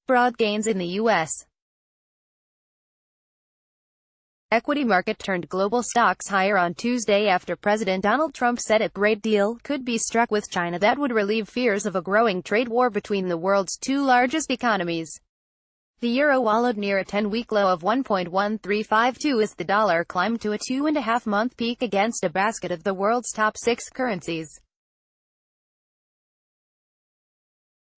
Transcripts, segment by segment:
Broad gains in the U.S. Equity market turned global stocks higher on Tuesday after President Donald Trump said a great deal could be struck with China that would relieve fears of a growing trade war between the world's two largest economies. The euro wallowed near a 10-week low of 1.1352 as the dollar climbed to a 2.5-month peak against a basket of the world's top 6 currencies.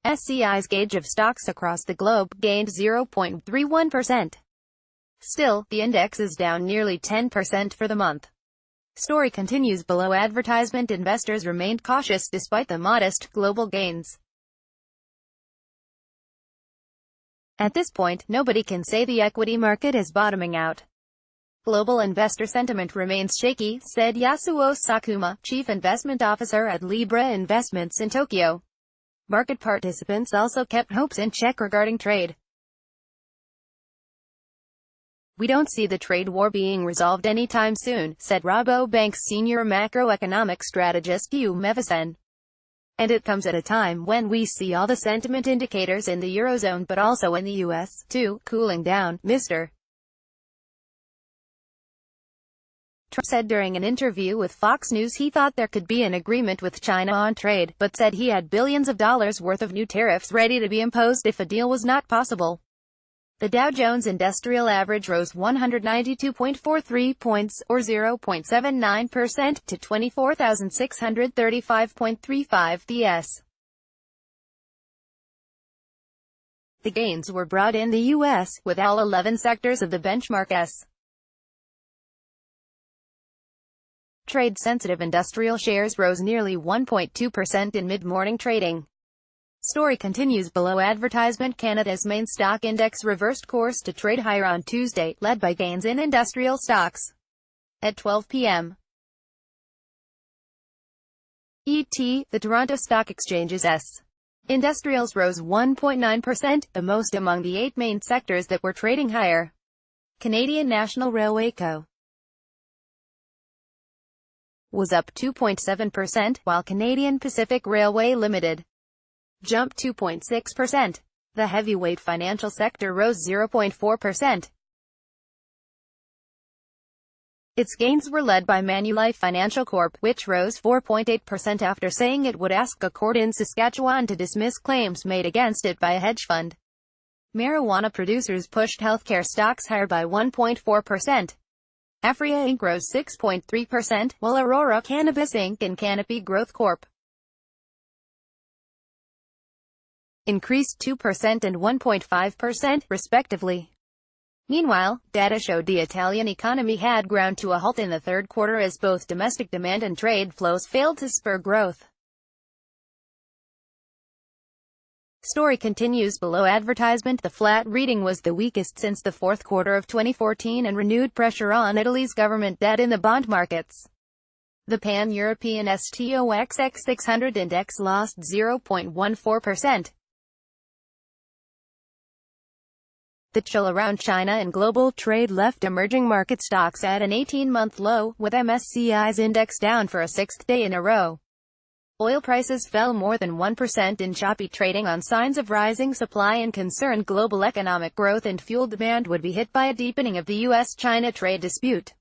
MSCI's gauge of stocks across the globe gained 0.31%. Still, the index is down nearly 10% for the month. Story continues below advertisement. Investors remained cautious despite the modest global gains. At this point, nobody can say the equity market is bottoming out. Global investor sentiment remains shaky, said Yasuo Sakuma, chief investment officer at Libra Investments in Tokyo. Market participants also kept hopes in check regarding trade. "We don't see the trade war being resolved anytime soon," said Rabobank's senior macroeconomic strategist Hugh Mevison. "And it comes at a time when we see all the sentiment indicators in the Eurozone but also in the US, too, cooling down, Mr. Trump said during an interview with Fox News he thought there could be an agreement with China on trade, but said he had billions of dollars worth of new tariffs ready to be imposed if a deal was not possible. The Dow Jones Industrial Average rose 192.43 points, or 0.79%, to 24,635.35 ds. The gains were broad in the U.S., with all 11 sectors of the benchmark S. Trade-sensitive industrial shares rose nearly 1.2% in mid-morning trading. Story continues below advertisement. Canada's main stock index reversed course to trade higher on Tuesday, led by gains in industrial stocks. At 12 p.m. ET, the Toronto Stock Exchange's S. Industrials rose 1.9%, the most among the 8 main sectors that were trading higher. Canadian National Railway Co. was up 2.7%, while Canadian Pacific Railway Limited jumped 2.6%. The heavyweight financial sector rose 0.4%. Its gains were led by Manulife Financial Corp., which rose 4.8% after saying it would ask a court in Saskatchewan to dismiss claims made against it by a hedge fund. Marijuana producers pushed healthcare stocks higher by 1.4%. Afria Inc. rose 6.3%, while Aurora Cannabis Inc. and Canopy Growth Corp. increased 2% and 1.5%, respectively. Meanwhile, data showed the Italian economy had ground to a halt in the third quarter as both domestic demand and trade flows failed to spur growth. Story continues below advertisement. The flat reading was the weakest since the fourth quarter of 2014 and renewed pressure on Italy's government debt in the bond markets. The pan-European STOXX 600 index lost 0.14%. The chill around China and global trade left emerging market stocks at an 18-month low, with MSCI's index down for a sixth day in a row. Oil prices fell more than 1% in choppy trading on signs of rising supply and concern global economic growth and fuel demand would be hit by a deepening of the U.S.-China trade dispute.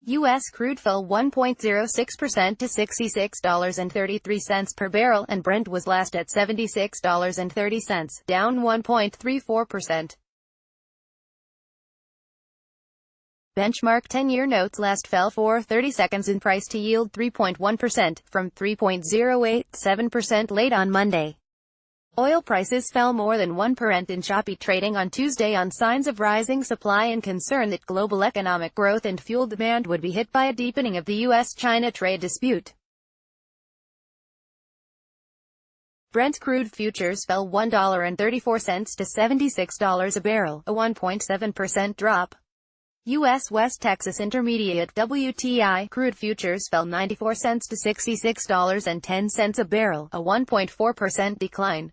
U.S. crude fell 1.06% to $66.33 per barrel, and Brent was last at $76.30, down 1.34%. Benchmark 10-year notes last fell for 30 seconds in price to yield 3.1%, from 3.087% late on Monday. Oil prices fell more than 1% in choppy trading on Tuesday on signs of rising supply and concern that global economic growth and fuel demand would be hit by a deepening of the U.S.-China trade dispute. Brent crude futures fell $1.34 to $76 a barrel, a 1.7% drop. U.S. West Texas Intermediate WTI crude futures fell 94 cents to $66.10 a barrel, a 1.4% decline.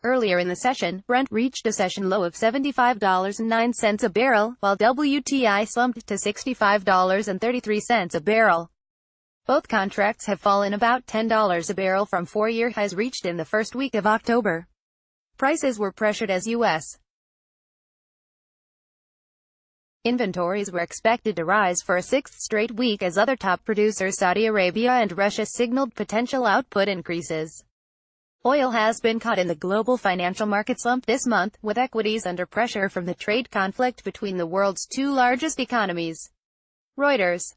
Earlier in the session, Brent reached a session low of $75.09 a barrel, while WTI slumped to $65.33 a barrel. Both contracts have fallen about $10 a barrel from four-year highs reached in the first week of October. Prices were pressured as U.S. inventories were expected to rise for a sixth straight week as other top producers Saudi Arabia and Russia signaled potential output increases. Oil has been caught in the global financial market slump this month, with equities under pressure from the trade conflict between the world's two largest economies. Reuters.